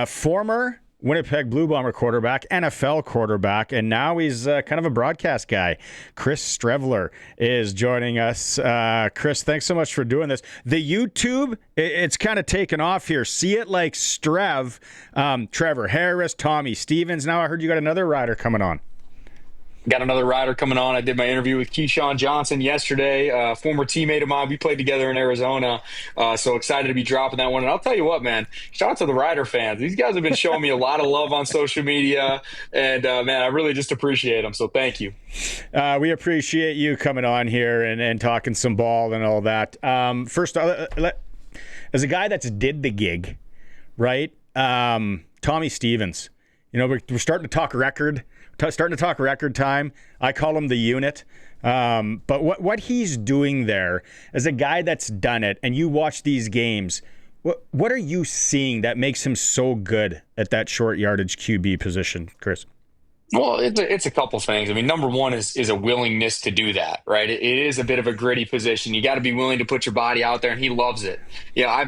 Former Winnipeg Blue Bomber quarterback, NFL quarterback, and now he's kind of a broadcast guy. Chris Streveler is joining us. Chris, thanks so much for doing this. The YouTube, it's kind of taken off here. See it like Strev, Trevor Harris, Tommy Stevens. Now I heard you got another rider coming on. Got another rider coming on. I did my interview with Keyshawn Johnson yesterday, former teammate of mine. We played together in Arizona, so excited to be dropping that one. And I'll tell you what, man, shout out to the Rider fans. These guys have been showing me a lot of love on social media, and, man, I really just appreciate them, so thank you. We appreciate you coming on here and talking some ball and all that. First, as a guy that's did the gig, right, Tommy Stevens, we're starting to talk record. Starting to talk record time. I call him the unit. But what he's doing there as a guy that's done it, and you watch these games, what are you seeing that makes him so good at that short yardage QB position, Chris? Well, it's a couple things. I mean, number one is a willingness to do that, right? It is a bit of a gritty position. You got to be willing to put your body out there, and he loves it.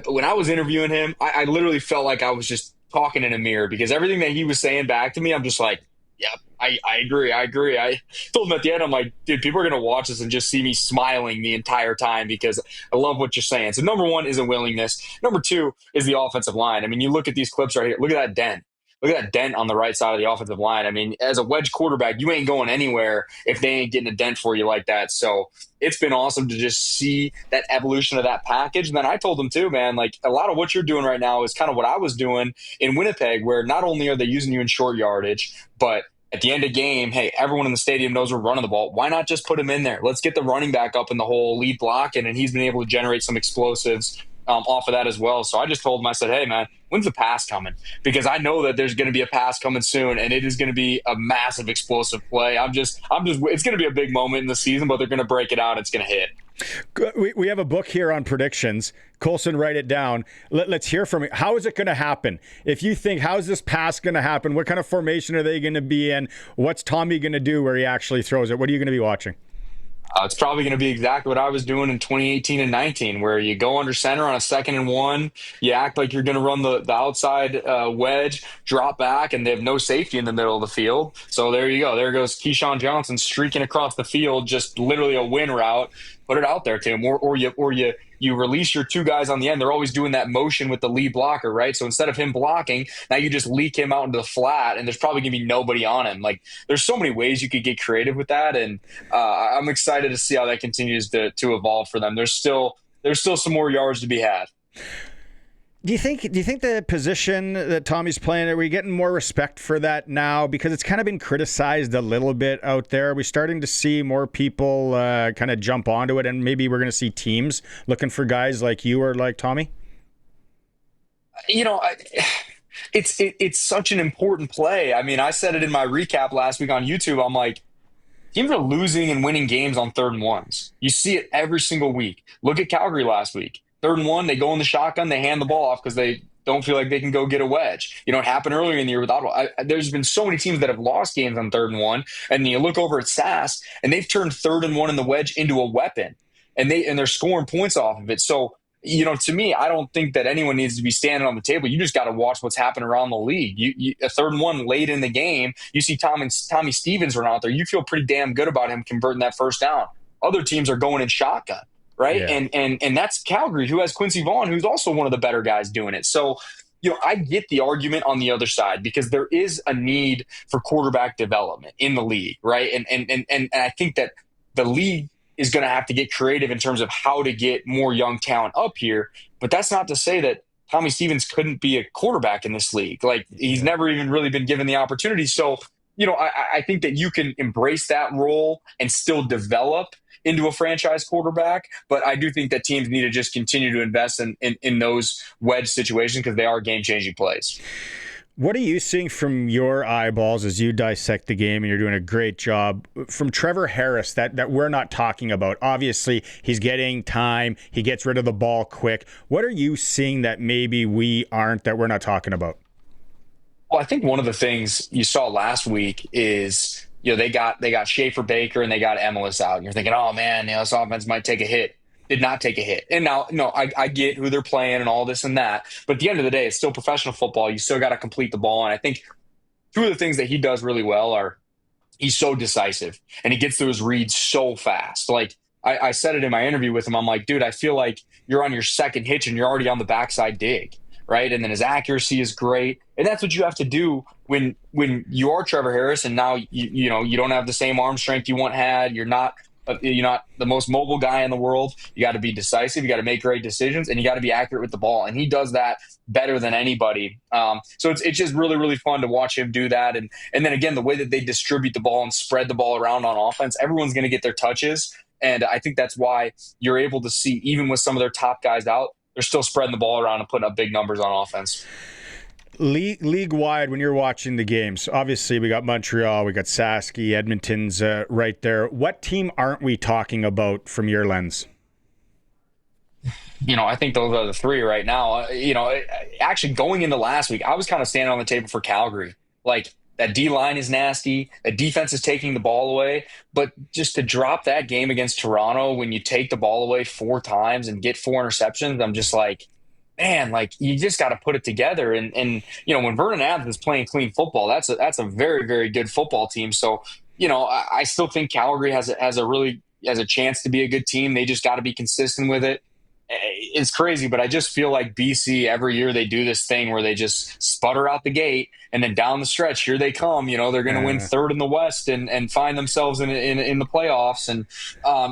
When I was interviewing him, I literally felt like I was just talking in a mirror because everything that he was saying back to me, I'm just like, yeah, I agree. I told him at the end, I'm like, dude, people are going to watch this and just see me smiling the entire time because I love what you're saying. So number one is a willingness. Number two is the offensive line. I mean, you look at these clips right here. Look at that dent. Look at that dent on the right side of the offensive line. I mean, as a wedge quarterback, you ain't going anywhere if they ain't getting a dent for you like that. So it's been awesome to just see that evolution of that package. And then I told them too, man, like a lot of what you're doing right now is kind of what I was doing in Winnipeg, where not only are they using you in short yardage, but at the end of game, hey, everyone in the stadium knows we're running the ball. Why not just put him in there? Let's get the running back up in the hole, lead blocking, and he's been able to generate some explosives off of that as well. So I just told him, I said, hey, man, when's the pass coming? Because I know that there's going to be a pass coming soon, and it is going to be a massive explosive play. It's going to be a big moment in the season, but they're going to break it out. It's going to hit. We have a book here on predictions. Colson, write it down. Let's hear from you. How is it going to happen? If you think, how's this pass going to happen? What kind of formation are they going to be in? What's Tommy going to do where he actually throws it? What are you going to be watching? It's probably going to be exactly what I was doing in 2018 and 19, where you go under center on a 2nd and 1, you act like you're going to run the outside wedge, drop back, and they have no safety in the middle of the field. So there you go. There goes Keyshawn Johnson streaking across the field, just literally a win route. Put it out there to him, or you release your two guys on the end. They're always doing that motion with the lead blocker, right? So instead of him blocking, now you just leak him out into the flat, and there's probably going to be nobody on him. Like, there's so many ways you could get creative with that, and I'm excited to see how that continues to evolve for them. There's still some more yards to be had. Do you think the position that Tommy's playing, are we getting more respect for that now? Because it's kind of been criticized a little bit out there. Are we starting to see more people kind of jump onto it, and maybe we're going to see teams looking for guys like you or like Tommy? It's such an important play. I mean, I said it in my recap last week on YouTube. I'm like, teams are losing and winning games on 3rd and 1s. You see it every single week. Look at Calgary last week. 3rd and 1, they go in the shotgun, they hand the ball off because they don't feel like they can go get a wedge. It happened earlier in the year with Ottawa. There's been so many teams that have lost games on 3rd and 1, and you look over at SAS, and they've turned 3rd and 1 in the wedge into a weapon, and they're scoring points off of it. So, to me, I don't think that anyone needs to be standing on the table. You just got to watch what's happening around the league. A 3rd and 1 late in the game, you see Tommy Stevens run out there. You feel pretty damn good about him converting that first down. Other teams are going in shotgun. Right. Yeah. And that's Calgary, who has Quincy Vaughn, who's also one of the better guys doing it. So, I get the argument on the other side because there is a need for quarterback development in the league. Right. And I think that the league is going to have to get creative in terms of how to get more young talent up here. But that's not to say that Tommy Stevens couldn't be a quarterback in this league. Like, he's never even really been given the opportunity. So, I think that you can embrace that role and still develop into a franchise quarterback. But I do think that teams need to just continue to invest in those wedge situations because they are game-changing plays. What are you seeing from your eyeballs as you dissect the game, and you're doing a great job, from Trevor Harris that we're not talking about? Obviously, he's getting time. He gets rid of the ball quick. What are you seeing that maybe we aren't, that we're not talking about? Well, I think one of the things you saw last week is, they got Schaefer Baker and they got Emilus out. And you're thinking, oh, man, this offense might take a hit. did not take a hit. And now, no, I get who they're playing and all this and that. But at the end of the day, it's still professional football. You still got to complete the ball. And I think two of the things that he does really well are he's so decisive and he gets through his reads so fast. Like I said it in my interview with him. I'm like, dude, I feel like you're on your second hitch and you're already on the backside dig. Right. And then his accuracy is great. And that's what you have to do when you are Trevor Harris. And now, you know, you don't have the same arm strength you once had. You're not the most mobile guy in the world. You got to be decisive. You got to make great decisions, and you got to be accurate with the ball. And he does that better than anybody. So it's just really, really fun to watch him do that. And then again, the way that they distribute the ball and spread the ball around on offense, everyone's going to get their touches. And I think that's why you're able to see, even with some of their top guys out, they're still spreading the ball around and putting up big numbers on offense. League-wide, when you're watching the games, obviously we got Montreal, we got Saski, Edmonton's right there. What team aren't we talking about from your lens? You know, I think those are the three right now. Actually going into last week, I was kind of standing on the table for Calgary. Like, that D-line is nasty. That defense is taking the ball away. But just to drop that game against Toronto when you take the ball away 4 times and get 4 interceptions, I'm just like, man, like, you just got to put it together. And you know, when Vernon Adams is playing clean football, that's a very, very good football team. So, you know, I still think Calgary has a chance to be a good team. They just got to be consistent with it. It's crazy, but I just feel like BC, every year they do this thing where they just sputter out the gate, and then down the stretch, here they come. You know, they're going to win third in the West and find themselves in the playoffs. And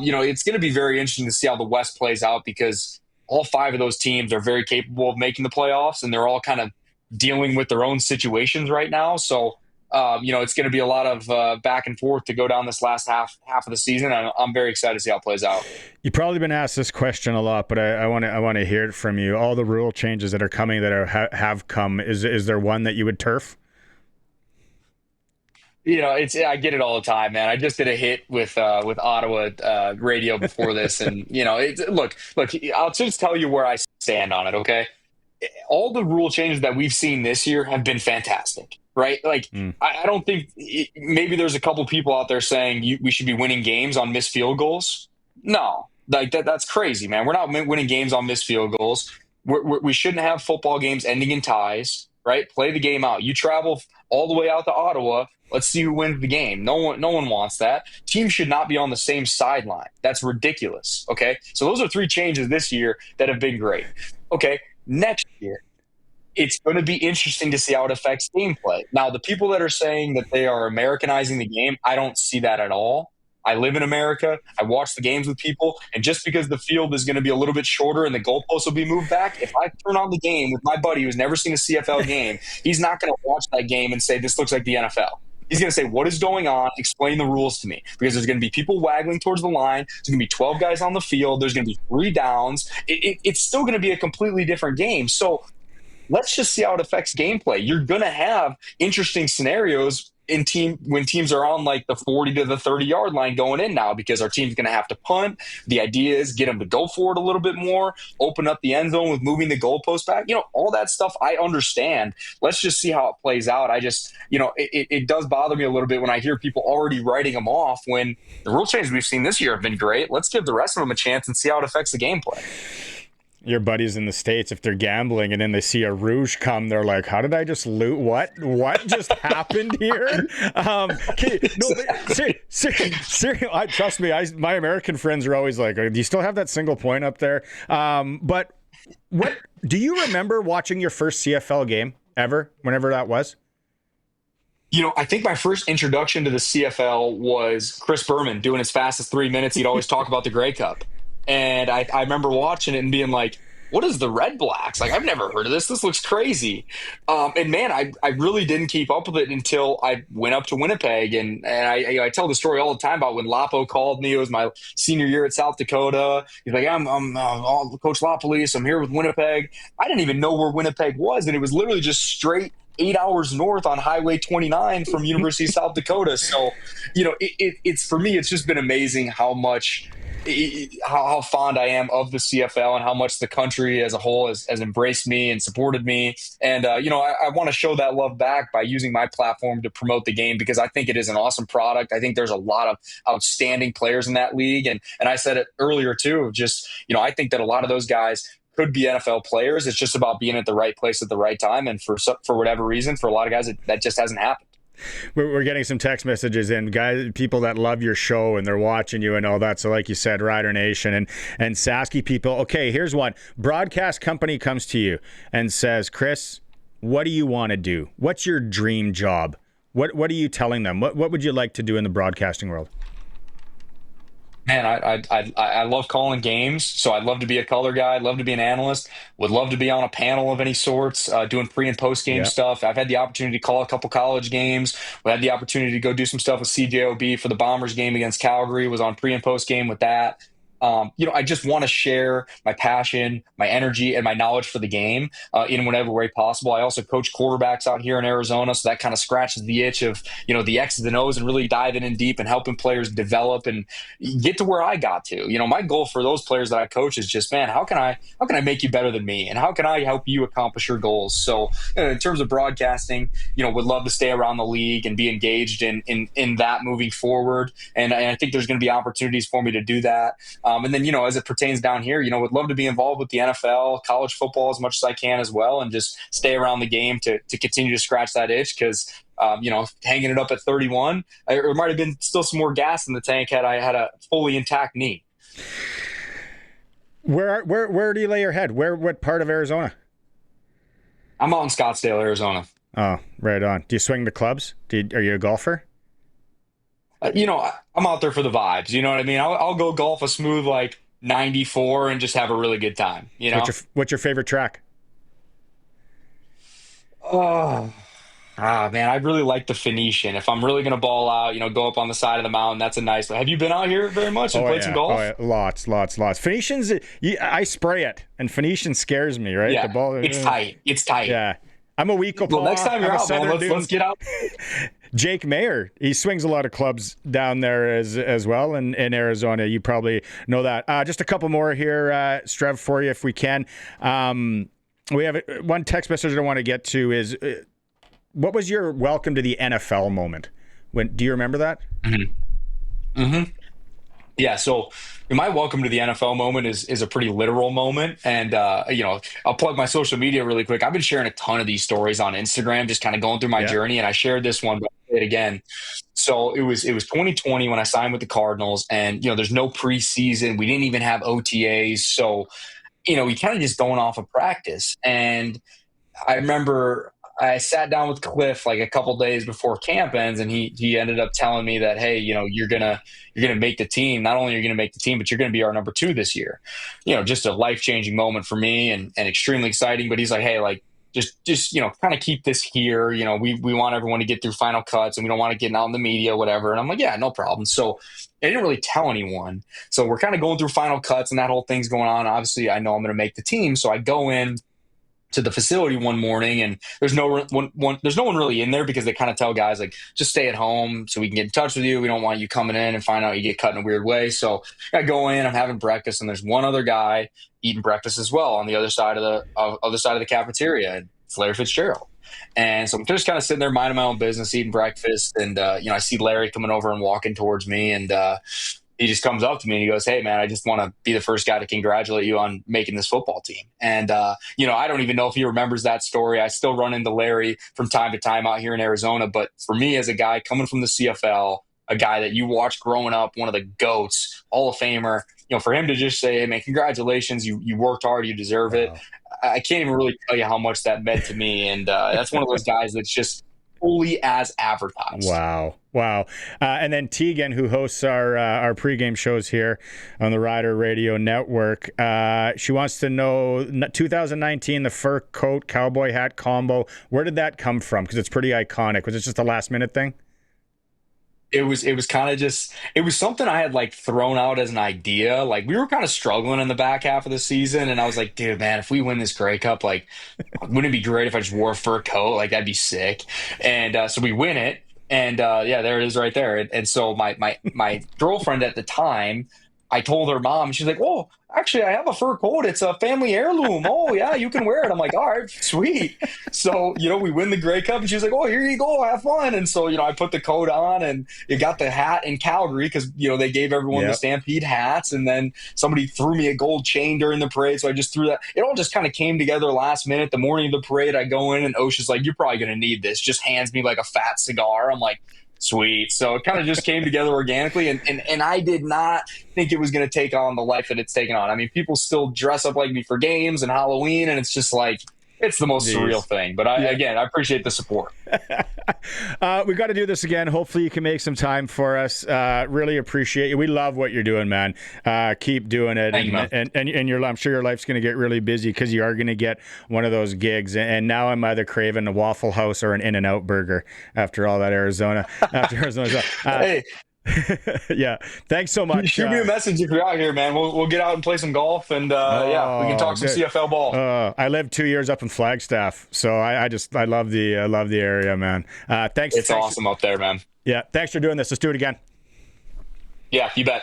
you know, it's going to be very interesting to see how the West plays out, because all 5 of those teams are very capable of making the playoffs, and they're all kind of dealing with their own situations right now. So, you know, it's going to be a lot of back and forth to go down this last half of the season. I'm very excited to see how it plays out. You've probably been asked this question a lot, but I want to hear it from you. All the rule changes that are coming, that have come, is there one that you would turf? You know, I get it all the time, man. I just did a hit with Ottawa radio before this, and you know, look. I'll just tell you where I stand on it. Okay, all the rule changes that we've seen this year have been fantastic, right? Like, I don't think maybe there's a couple people out there saying we should be winning games on missed field goals. No, like that's crazy, man. We're not winning games on missed field goals. We shouldn't have football games ending in ties, right? Play the game out. You travel all the way out to Ottawa. Let's see who wins the game. No one wants that. Teams should not be on the same sideline. That's ridiculous. Okay, so those are 3 changes this year that have been great. Okay, next year, it's going to be interesting to see how it affects gameplay. Now, the people that are saying that they are Americanizing the game, I don't see that at all. I live in America. I watch the games with people. And just because the field is going to be a little bit shorter and the goalposts will be moved back, if I turn on the game with my buddy who's never seen a CFL game, he's not going to watch that game and say, this looks like the NFL. He's going to say, what is going on? Explain the rules to me. Because there's going to be people waggling towards the line. There's going to be 12 guys on the field. There's going to be 3 downs. It's still going to be a completely different game. So let's just see how it affects gameplay. You're going to have interesting scenarios when teams are on like the 40 to the 30-yard line going in now, because our team's going to have to punt. The idea is get them to go for it a little bit more, open up the end zone with moving the goalpost back. You know, all that stuff I understand. Let's just see how it plays out. I just, you know, it does bother me a little bit when I hear people already writing them off when the rule changes we've seen this year have been great. Let's give the rest of them a chance and see how it affects the gameplay. Your buddies in the States, if they're gambling and then they see a rouge come, they're like, how did I just loot? What just happened here? Seriously, trust me, my American friends are always like, do you still have that single point up there? But what do you remember watching your first CFL game ever, whenever that was? You know, I think my first introduction to the CFL was Chris Berman doing his fastest 3 minutes. He'd always talk about the Grey Cup. And I remember watching it and being like, what is the Red Blacks? Like, I've never heard of this. This looks crazy. And man, I really didn't keep up with it until I went up to Winnipeg. And I tell the story all the time about when Lapo called me. It was my senior year at South Dakota. He's like, I'm Coach LaPolice. I'm here with Winnipeg. I didn't even know where Winnipeg was. And it was literally just straight 8 hours north on Highway 29 from University of South Dakota. So, you know, it's for me, it's just been amazing how much how fond I am of the CFL and how much the country as a whole has embraced me and supported me. And, I want to show that love back by using my platform to promote the game, because I think it is an awesome product. I think there's a lot of outstanding players in that league. And I said it earlier too, just, I think that a lot of those guys could be NFL players. It's just about being at the right place at the right time. And for whatever reason, for a lot of guys, that just hasn't happened. We're getting some text messages in, guys, people that love your show and they're watching you and all that. So like you said, Rider Nation and Sasky people. Okay, here's one. Broadcast company comes to you and says, Chris, what do you want to do? What's your dream job? What are you telling them? What would you like to do in the broadcasting world? Man, I love calling games, so I'd love to be a color guy. I'd love to be an analyst. Would love to be on a panel of any sorts, doing pre and post game stuff. I've had the opportunity to call a couple college games. We had the opportunity to go do some stuff with CJOB for the Bombers game against Calgary. Was on pre and post game with that. I just want to share my passion, my energy, and my knowledge for the game in whatever way possible. I also coach quarterbacks out here in Arizona, so that kind of scratches the itch of, the X's and O's and really diving in deep and helping players develop and get to where I got to. My goal for those players that I coach is just, man, how can I make you better than me, and how can I help you accomplish your goals? So in terms of broadcasting, would love to stay around the league and be engaged in that moving forward. And I think there's going to be opportunities for me to do that. And then, as it pertains down here, would love to be involved with the NFL, college football as much as I can as well, and just stay around the game to continue to scratch that itch, because, hanging it up at 31, there might have been still some more gas in the tank had I had a fully intact knee. Where do you lay your head? What part of Arizona? I'm out in Scottsdale, Arizona. Oh, right on. Do you swing the clubs? Are you a golfer? I'm out there for the vibes. You know what I mean? I'll go golf a smooth 94 and just have a really good time. What's your favorite track? Oh, man, I really like the Phoenician. If I'm really going to ball out, go up on the side of the mountain, that's a nice one. Have you been out here very much and played some golf? Oh, yeah. Lots. Phoenicians, I spray it, and Phoenician scares me, right? Yeah, the ball, it's tight. It's tight. Yeah. I'm a weak Well, next time you're out, let's get out. Jake Mayer, he swings a lot of clubs down there as well in Arizona. You probably know that. Just a couple more here, Strev, for you if we can. We have one text message I want to get to is, what was your welcome to the NFL moment? Do you remember that? Mm-hmm. Mm-hmm. Yeah, so my welcome to the NFL moment is a pretty literal moment. And, I'll plug my social media really quick. I've been sharing a ton of these stories on Instagram, just kind of going through my journey. And I shared this one, but I'll say it again. So it was 2020 when I signed with the Cardinals, and, there's no preseason. We didn't even have OTAs. So, we kind of just going off of practice. And I remember I sat down with Cliff a couple days before camp ends, and he ended up telling me that, hey, you're gonna make the team. Not only are you gonna make the team, but you're gonna be our number 2 this year. Just a life-changing moment for me and extremely exciting. But he's like, hey, just kind of keep this here. We want everyone to get through final cuts, and we don't want to get out in the media, whatever. And I'm like, yeah, no problem. So I didn't really tell anyone. So we're kind of going through final cuts, and that whole thing's going on. Obviously, I know I'm going to make the team, so I go in to the facility one morning, and there's no one really in there, because they kind of tell guys just stay at home so we can get in touch with you. We don't want you coming in and find out you get cut in a weird way. So I go in, I'm having breakfast, and there's one other guy eating breakfast as well on the other side of the cafeteria. And it's Larry Fitzgerald. And so I'm just kind of sitting there minding my own business, eating breakfast, and I see Larry coming over and walking towards me, and he just comes up to me and he goes, hey, man, I just want to be the first guy to congratulate you on making this football team. And, I don't even know if he remembers that story. I still run into Larry from time to time out here in Arizona. But for me, as a guy coming from the CFL, a guy that you watched growing up, one of the GOATs, Hall of Famer, for him to just say, hey, man, congratulations, you worked hard, you deserve it. I can't even really tell you how much that meant to me. And that's one of those guys that's just fully as advertised. Wow. And then Tegan, who hosts our pregame shows here on the Rider Radio Network, she wants to know 2019, the fur coat, cowboy hat combo. Where did that come from? Because it's pretty iconic. Was it just a last minute thing? It was kind of just, it was something I had thrown out as an idea. We were kind of struggling in the back half of the season, and I was like, dude, man, if we win this Grey Cup, wouldn't it be great if I just wore a fur coat? That'd be sick. And so we win it, and there it is right there. And so my girlfriend at the time I told her mom, she's like, "Oh, actually, I have a fur coat. It's a family heirloom. Oh, yeah, you can wear it." I'm like, "All right, sweet." So, we win the Grey Cup, and she's like, "Oh, here you go. Have fun." And so, I put the coat on, and it got the hat in Calgary because, they gave everyone the Stampede hats. And then somebody threw me a gold chain during the parade. So I just threw that. It all just kind of came together last minute. The morning of the parade, I go in, and Osha's like, "You're probably going to need this." Just hands me like a fat cigar. I'm like, sweet. So it kind of just came together organically, and I did not think it was going to take on the life that it's taken on. I mean, people still dress up like me for games and Halloween, and it's just like, it's the most surreal thing. But again, I appreciate the support. We got to do this again. Hopefully you can make some time for us. Really appreciate you. We love what you're doing, man. Keep doing it. Thank you, man. And I'm sure your life's going to get really busy because you are going to get one of those gigs. And now I'm either craving a Waffle House or an In-N-Out burger after all that Arizona. Hey. Yeah. Thanks so much. Shoot me a message if you're out here, man. We'll get out and play some golf, and we can talk some CFL ball. I lived 2 years up in Flagstaff, so I love the area, man. Thanks. It's awesome up there, man. Yeah. Thanks for doing this. Let's do it again. Yeah, you bet.